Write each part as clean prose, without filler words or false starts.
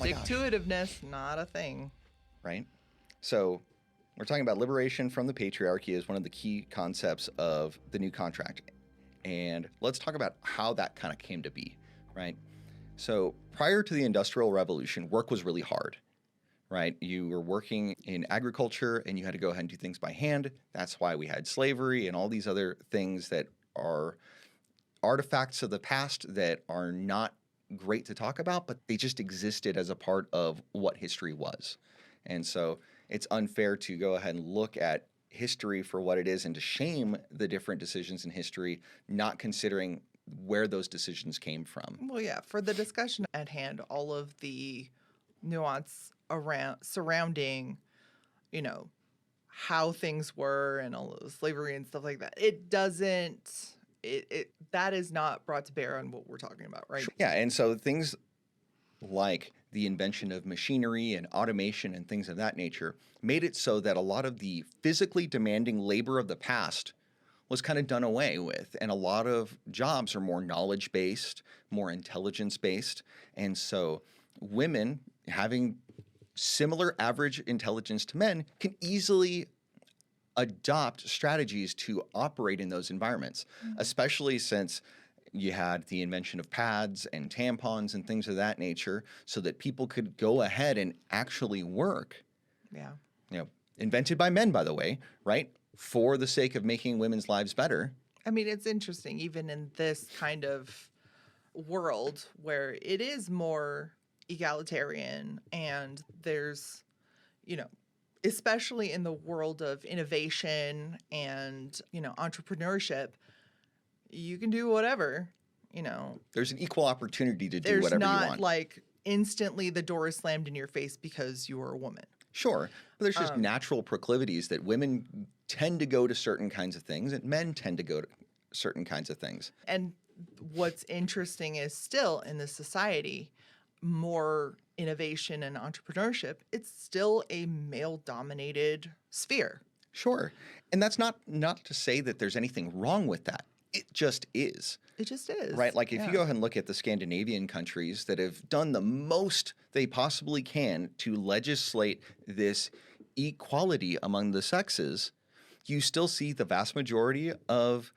my gosh. Stick-to-itiveness, not a thing. Right? So we're talking about liberation from the patriarchy as one of the key concepts of the new contract. And let's talk about how that kind of came to be, right? So prior to the Industrial Revolution, work was really hard, right? You were working in agriculture and you had to go ahead and do things by hand. That's why we had slavery and all these other things that are artifacts of the past that are not great to talk about, but they just existed as a part of what history was. And so it's unfair to go ahead and look at history for what it is and to shame the different decisions in history, not considering where those decisions came from. Well, yeah, for the discussion at hand, all of the nuance around surrounding, you know, how things were and all of slavery and stuff like that, it doesn't that is not brought to bear on what we're talking about, right? Yeah, and so things like the invention of machinery and automation and things of that nature made it so that a lot of the physically demanding labor of the past was kind of done away with. And a lot of jobs are more knowledge-based, more intelligence-based. And so women having similar average intelligence to men can easily adopt strategies to operate in those environments, especially since you had the invention of pads and tampons and things of that nature so that people could go ahead and actually work. Yeah. You know, invented by men, by the way, right? For the sake of making women's lives better. I mean, it's interesting, even in this kind of world where it is more egalitarian and there's, you know, especially in the world of innovation and, you know, entrepreneurship, you can do whatever, you know. There's an equal opportunity to do There's whatever you not want. like instantly the door is slammed in your face because you are a woman. Sure, but there's just natural proclivities that women tend to go to certain kinds of things and men tend to go to certain kinds of things. And what's interesting is still in this society, more innovation and entrepreneurship, it's still a male-dominated sphere. Sure, and that's not to say that there's anything wrong with that. It just is. It just is. Right? Like if you go ahead and look at the Scandinavian countries that have done the most they possibly can to legislate this equality among the sexes, you still see the vast majority of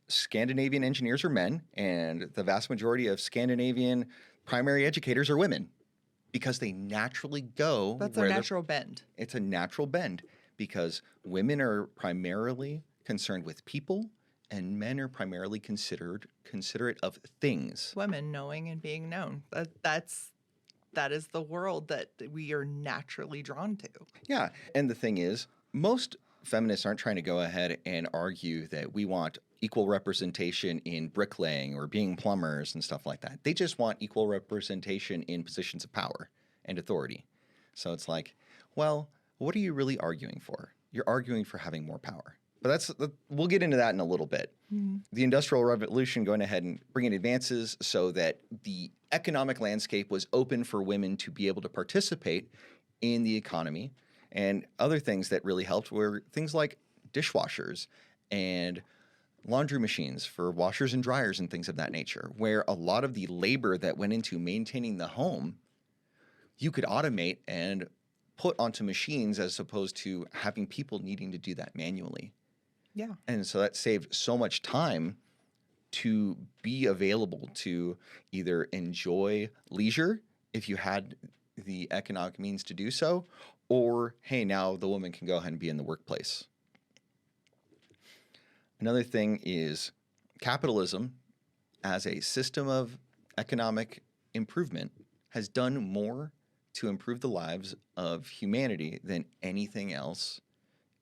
Scandinavian engineers are men and the vast majority of Scandinavian primary educators are women because they naturally go. That's a natural bend. It's a natural bend because women are primarily concerned with people and men are primarily considerate of things. Women knowing and being known. That is the world that we are naturally drawn to. Yeah, and the thing is, most feminists aren't trying to go ahead and argue that we want equal representation in bricklaying or being plumbers and stuff like that. They just want equal representation in positions of power and authority. So it's like, well, what are you really arguing for? You're arguing for having more power. But we'll get into that in a little bit. Mm-hmm. The Industrial Revolution going ahead and bringing advances so that the economic landscape was open for women to be able to participate in the economy. And other things that really helped were things like dishwashers and laundry machines for washers and dryers and things of that nature, where a lot of the labor that went into maintaining the home, you could automate and put onto machines as opposed to having people needing to do that manually. Yeah. And so that saved so much time to be available to either enjoy leisure if you had the economic means to do so, or, hey, now the woman can go ahead and be in the workplace. Another thing is capitalism as a system of economic improvement has done more to improve the lives of humanity than anything else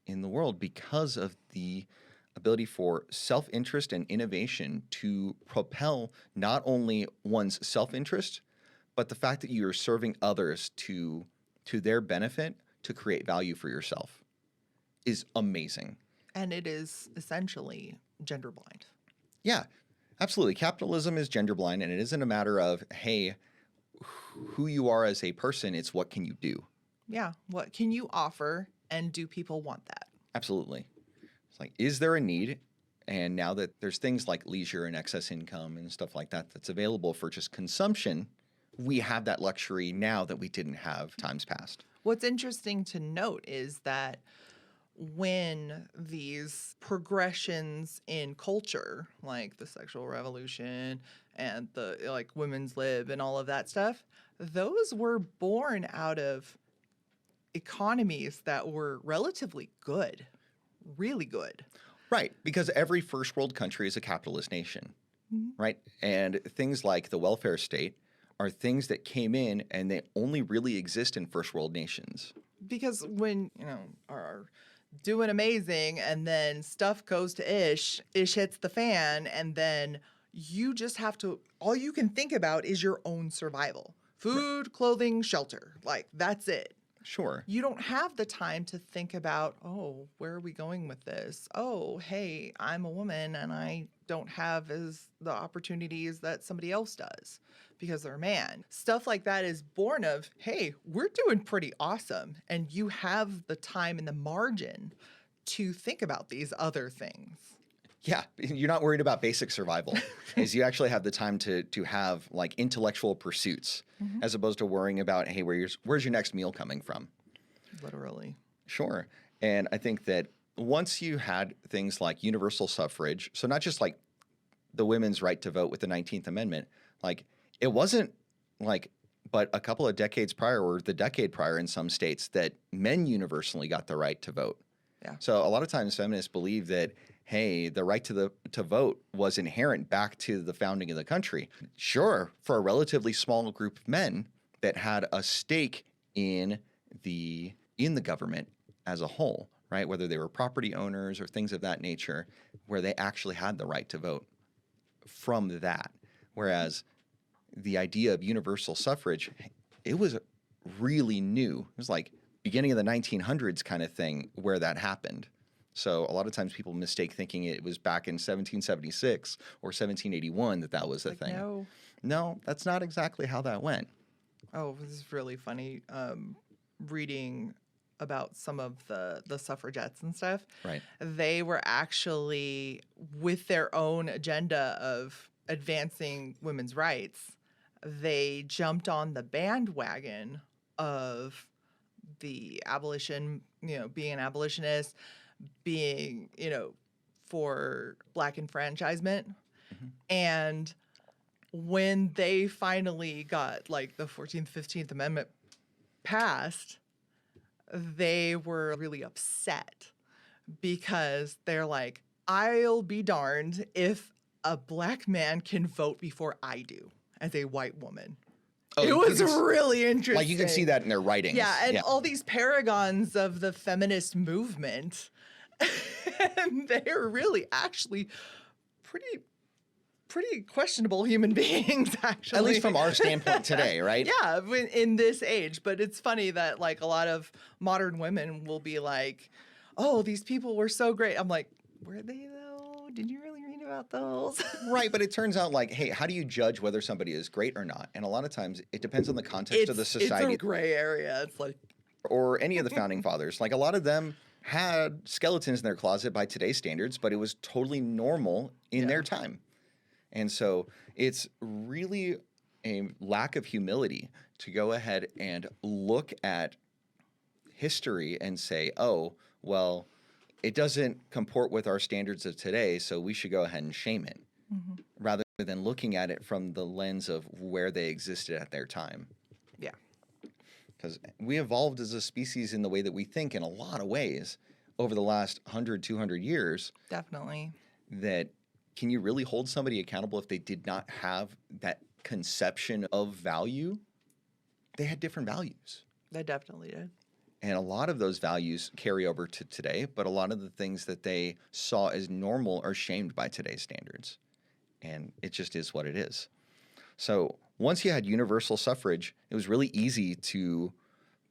in the world because of the ability for self-interest and innovation to propel not only one's self-interest, but the fact that you're serving others to their benefit to create value for yourself is amazing. And it is essentially gender blind. Yeah, absolutely. Capitalism is gender blind, and it isn't a matter of, hey, who you are as a person, it's what can you do? Yeah, what can you offer, and do people want that? Absolutely. It's like, is there a need? And now that there's things like leisure and excess income and stuff like that that's available for just consumption, we have that luxury now that we didn't have times past. What's interesting to note is that when these progressions in culture, like the sexual revolution and the like women's lib and all of that stuff, those were born out of economies that were relatively good, really good. Right, because every first world country is a capitalist nation, Mm-hmm. right? And things like the welfare state are things that came in and they only really exist in first world nations. Because when, are doing amazing and then stuff goes to ish hits the fan, and then you just have to, all you can think about is your own survival. Food, clothing, shelter. Like, that's it. Sure. You don't have the time to think about, oh, where are we going with this? Oh, hey, I'm a woman and I don't have the opportunities that somebody else does because they're a man. Stuff like that is born of, hey, we're doing pretty awesome. And you have the time and the margin to think about these other things. Yeah, you're not worried about basic survival, is you actually have the time to have like intellectual pursuits, as opposed to worrying about, hey, where's your next meal coming from? Literally. Sure. And I think that once you had things like universal suffrage, so not just like the women's right to vote with the 19th Amendment, like it wasn't like but a couple of decades prior, or the decade prior in some states, that men universally got the right to vote. Yeah. So a lot of times feminists believe that, hey, the right to vote was inherent back to the founding of the country. Sure, for a relatively small group of men that had a stake in the government as a whole, right? Whether they were property owners or things of that nature, where they actually had the right to vote from that. Whereas the idea of universal suffrage, it was really new. It was like beginning of the 1900s kind of thing where that happened. So a lot of times people mistake thinking it was back in 1776 or 1781 that was the thing. No, that's not exactly how that went. Oh, this is really funny. Reading about some of the suffragettes and stuff. Right. They were actually, with their own agenda of advancing women's rights, they jumped on the bandwagon of the abolition, being an abolitionist, being, for Black enfranchisement. Mm-hmm. And when they finally got like the 14th, 15th Amendment passed, they were really upset because they're like, I'll be darned if a Black man can vote before I do as a white woman. Oh, it was really interesting. Like you can see that in their writings. Yeah, and all these paragons of the feminist movement, and they're really actually pretty questionable human beings, actually. At least from our standpoint today, right? Yeah, in this age. But it's funny that like a lot of modern women will be like, oh, these people were so great. I'm like, were they though? Did you really read about those? Right, but it turns out like, hey, how do you judge whether somebody is great or not? And a lot of times it depends on the context of the society. It's a gray area. It's like... Or any of the founding fathers. Like a lot of them had skeletons in their closet by today's standards, but it was totally normal in their time. And so it's really a lack of humility to go ahead and look at history and say, oh, well, it doesn't comport with our standards of today, so we should go ahead and shame it, rather than looking at it from the lens of where they existed at their time. Yeah. Because we evolved as a species in the way that we think in a lot of ways over the last 100, 200 years. Definitely. That can you really hold somebody accountable if they did not have that conception of value? They had different values. They definitely did. And a lot of those values carry over to today, but a lot of the things that they saw as normal are shamed by today's standards. And it just is what it is. So once you had universal suffrage, it was really easy to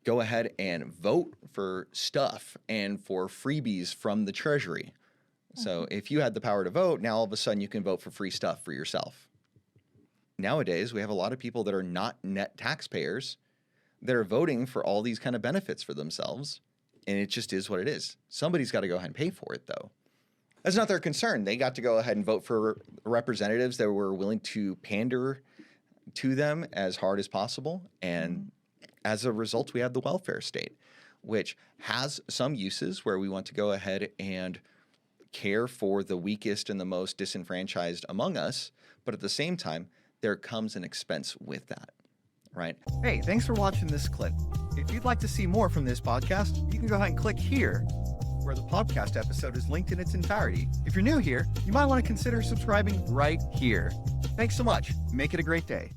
go ahead and vote for stuff and for freebies from the Treasury. So if you had the power to vote, now all of a sudden you can vote for free stuff for yourself. Nowadays, we have a lot of people that are not net taxpayers that are voting for all these kind of benefits for themselves, and it just is what it is. Somebody's got to go ahead and pay for it, though. That's not their concern. They got to go ahead and vote for representatives that were willing to pander to them as hard as possible. And as a result, we have the welfare state, which has some uses where we want to go ahead and care for the weakest and the most disenfranchised among us. But at the same time, there comes an expense with that, right? Hey, thanks for watching this clip. If you'd like to see more from this podcast, you can go ahead and click here, where the podcast episode is linked in its entirety. If you're new here, you might want to consider subscribing right here. Thanks so much. Make it a great day.